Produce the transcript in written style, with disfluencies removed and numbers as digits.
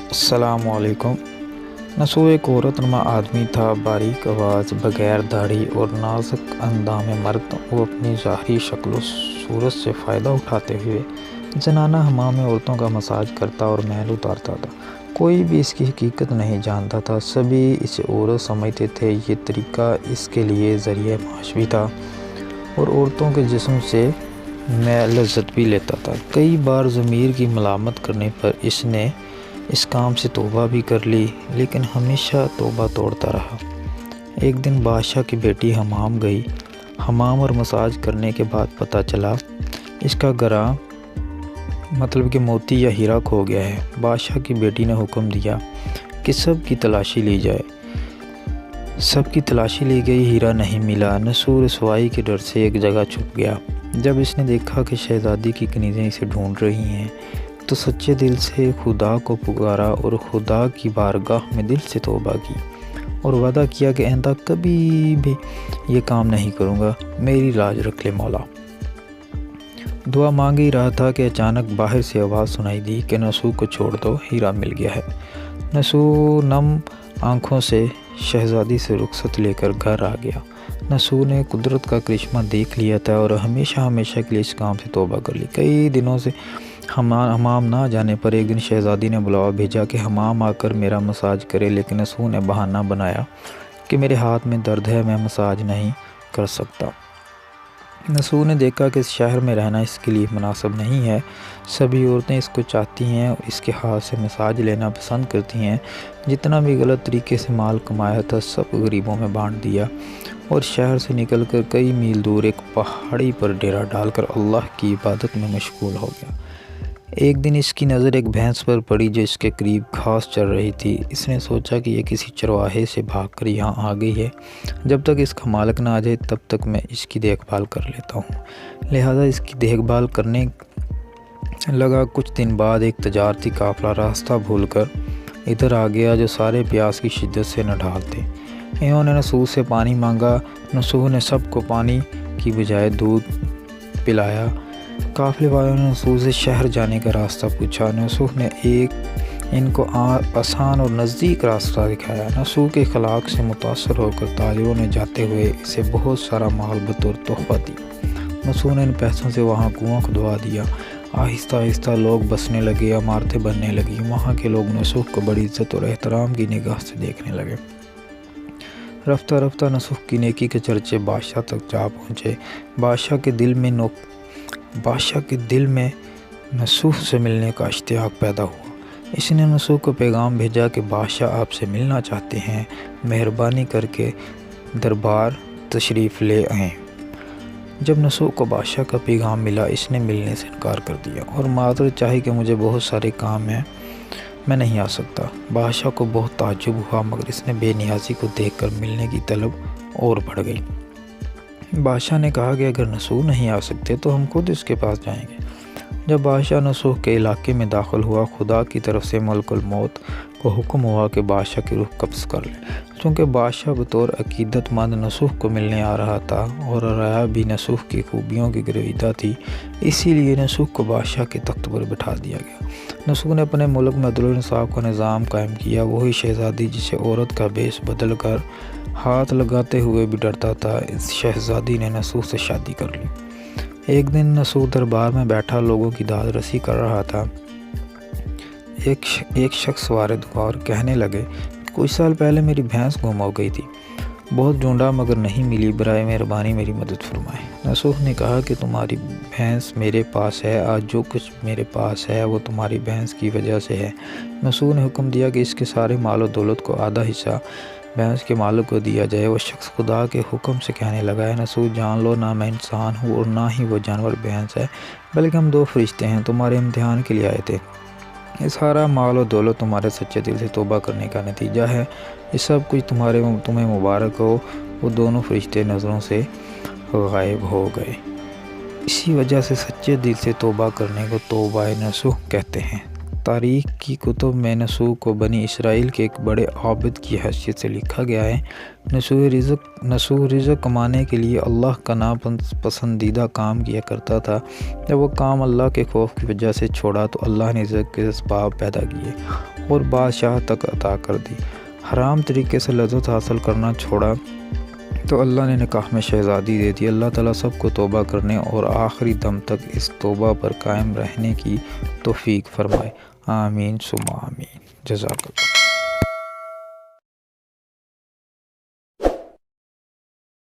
السلام علیکم۔ نسو ایک عورت نما آدمی تھا، باریک آواز، بغیر داڑھی اور نازک اندام مرد۔ وہ اپنی ظاہری شکل و صورت سے فائدہ اٹھاتے ہوئے زنانہ حمام میں عورتوں کا مساج کرتا اور میل اتارتا تھا۔ کوئی بھی اس کی حقیقت نہیں جانتا تھا، سبھی اسے عورت سمجھتے تھے۔ یہ طریقہ اس کے لیے ذریعہ معاش بھی تھا اور عورتوں کے جسم سے لذت بھی لیتا تھا۔ کئی بار ضمیر کی ملامت کرنے پر اس نے اس کام سے توبہ بھی کر لی، لیکن ہمیشہ توبہ توڑتا رہا۔ ایک دن بادشاہ کی بیٹی حمام گئی۔ حمام اور مساج کرنے کے بعد پتہ چلا اس کا گراں مطلب کہ موتی یا ہیرا کھو گیا ہے۔ بادشاہ کی بیٹی نے حکم دیا کہ سب کی تلاشی لی جائے۔ سب کی تلاشی لی گئی، ہیرا نہیں ملا۔ نسو رسوائی کے ڈر سے ایک جگہ چھپ گیا۔ جب اس نے دیکھا کہ شہزادی کی کنیزیں اسے ڈھونڈ رہی ہیں تو سچے دل سے خدا کو پکارا اور خدا کی بارگاہ میں دل سے توبہ کی اور وعدہ کیا کہ آئندہ کبھی بھی یہ کام نہیں کروں گا، میری لاج رکھ لے مولا۔ دعا مانگ ہی رہا تھا کہ اچانک باہر سے آواز سنائی دی کہ نسو کو چھوڑ دو، ہیرا مل گیا ہے۔ نسو نم آنکھوں سے شہزادی سے رخصت لے کر گھر آ گیا۔ نسو نے قدرت کا کرشمہ دیکھ لیا تھا اور ہمیشہ کے لیے اس کام سے توبہ کر لی۔ کئی دنوں سے حمام نہ جانے پر ایک دن شہزادی نے بلاوا بھیجا کہ حمام آ کر میرا مساج کرے، لیکن نسو نے بہانہ بنایا کہ میرے ہاتھ میں درد ہے، میں مساج نہیں کر سکتا۔ نسو نے دیکھا کہ اس شہر میں رہنا اس کے لیے مناسب نہیں ہے، سبھی عورتیں اس کو چاہتی ہیں اور اس کے ہاتھ سے مساج لینا پسند کرتی ہیں۔ جتنا بھی غلط طریقے سے مال کمایا تھا سب غریبوں میں بانٹ دیا اور شہر سے نکل کر کئی میل دور ایک پہاڑی پر ڈیرا ڈال کر اللہ کی عبادت میں مشغول ہو گیا۔ ایک دن اس کی نظر ایک بھینس پر پڑی جو اس کے قریب گھاس چر رہی تھی۔ اس نے سوچا کہ یہ کسی چرواہے سے بھاگ کر یہاں آ گئی ہے، جب تک اس کا مالک نہ آ جائے تب تک میں اس کی دیکھ بھال کر لیتا ہوں۔ لہٰذا اس کی دیکھ بھال کرنے لگا۔ کچھ دن بعد ایک تجارتی قافلہ راستہ بھول کر ادھر آ گیا جو سارے پیاس کی شدت سے نڈھال تھے۔ انہوں نے نسو سے پانی مانگا۔ نسو نے سب کو پانی کی بجائے دودھ پلایا۔ قافلے والوں نے نسو سے شہر جانے کا راستہ پوچھا۔ نسو نے ان کو آسان اور نزدیک راستہ دکھایا۔ نسو کے اخلاق سے متاثر ہو کر تاجروں نے جاتے ہوئے اسے بہت سارا مال بطور تحفہ دیا۔ نسو نے ان پیسوں سے وہاں کنواں کھدوا دیا۔ آہستہ آہستہ لوگ بسنے لگے، عمارتیں بننے لگیں۔ وہاں کے لوگ نسو کو بڑی عزت اور احترام کی نگاہ سے دیکھنے لگے۔ رفتہ رفتہ نسو کی نیکی کے چرچے بادشاہ تک جا پہنچے۔ بادشاہ کے دل میں نسو سے ملنے کا اشتیاق پیدا ہوا۔ اس نے نسو کو پیغام بھیجا کہ بادشاہ آپ سے ملنا چاہتے ہیں، مہربانی کر کے دربار تشریف لے آئیں۔ جب نسو کو بادشاہ کا پیغام ملا اس نے ملنے سے انکار کر دیا اور معذرت چاہی کہ مجھے بہت سارے کام ہیں، میں نہیں آ سکتا۔ بادشاہ کو بہت تعجب ہوا، مگر اس نے بے نیازی کو دیکھ کر ملنے کی طلب اور بڑھ گئی۔ بادشاہ نے کہا کہ اگر نسو نہیں آ سکتے تو ہم خود اس کے پاس جائیں گے۔ جب بادشاہ نسو کے علاقے میں داخل ہوا، خدا کی طرف سے ملک الموت کو حکم ہوا کہ بادشاہ کی روح قبض کر لے۔ چونکہ بادشاہ بطور عقیدت مند نسو کو ملنے آ رہا تھا اور رعایا بھی نسو کی خوبیوں کی گرویدہ تھی، اسی لیے نسو کو بادشاہ کے تخت پر بٹھا دیا گیا۔ نسو نے اپنے ملک میں عدل و انصاف کا نظام قائم کیا۔ وہی شہزادی جسے عورت کا بیش بدل کر ہاتھ لگاتے ہوئے بھی ڈرتا تھا، اس شہزادی نے نسو سے شادی کر لی۔ ایک دن نسو دربار میں بیٹھا لوگوں کی داد رسی کر رہا تھا۔ ایک شخص وارد ہوا اور کہنے لگے، کچھ سال پہلے میری بھینس گم ہو گئی تھی، بہت ڈھونڈا مگر نہیں ملی، برائے مہربانی میری مدد فرمائیں۔ نسو نے کہا کہ تمہاری بھینس میرے پاس ہے، آج جو کچھ میرے پاس ہے وہ تمہاری بھینس کی وجہ سے ہے۔ نسو نے حکم دیا کہ اس کے سارے مال و دولت کو آدھا حصہ بھینس کے مالک کو دیا جائے۔ وہ شخص خدا کے حکم سے کہنے لگا، نسو جان لو نہ میں انسان ہوں اور نہ ہی وہ جانور بھینس ہے، بلکہ ہم دو فرشتے ہیں، تمہارے امتحان کے لیے آئے تھے۔ یہ سارا مال و دولت تمہارے سچے دل سے توبہ کرنے کا نتیجہ ہے، یہ سب کچھ تمہیں مبارک ہو۔ وہ دونوں فرشتے نظروں سے غائب ہو گئے۔ اسی وجہ سے سچے دل سے توبہ کرنے کو توبہ نصوح کہتے ہیں۔ تاریخ کی کتب میں نسوء کو بنی اسرائیل کے ایک بڑے عابد کی حیثیت سے لکھا گیا ہے۔ نسوء رزق کمانے کے لیے اللہ کا ناپسندیدہ کام کیا کرتا تھا۔ جب وہ کام اللہ کے خوف کی وجہ سے چھوڑا تو اللہ نے رزق کے اسباب پیدا کیے اور بادشاہ تک عطا کر دی۔ حرام طریقے سے لذت حاصل کرنا چھوڑا تو اللہ نے نکاح میں شہزادی دے دی۔ اللہ تعالیٰ سب کو توبہ کرنے اور آخری دم تک اس توبہ پر قائم رہنے کی توفیق فرمائے۔ آمین ثم آمین۔ جزاک اللہ۔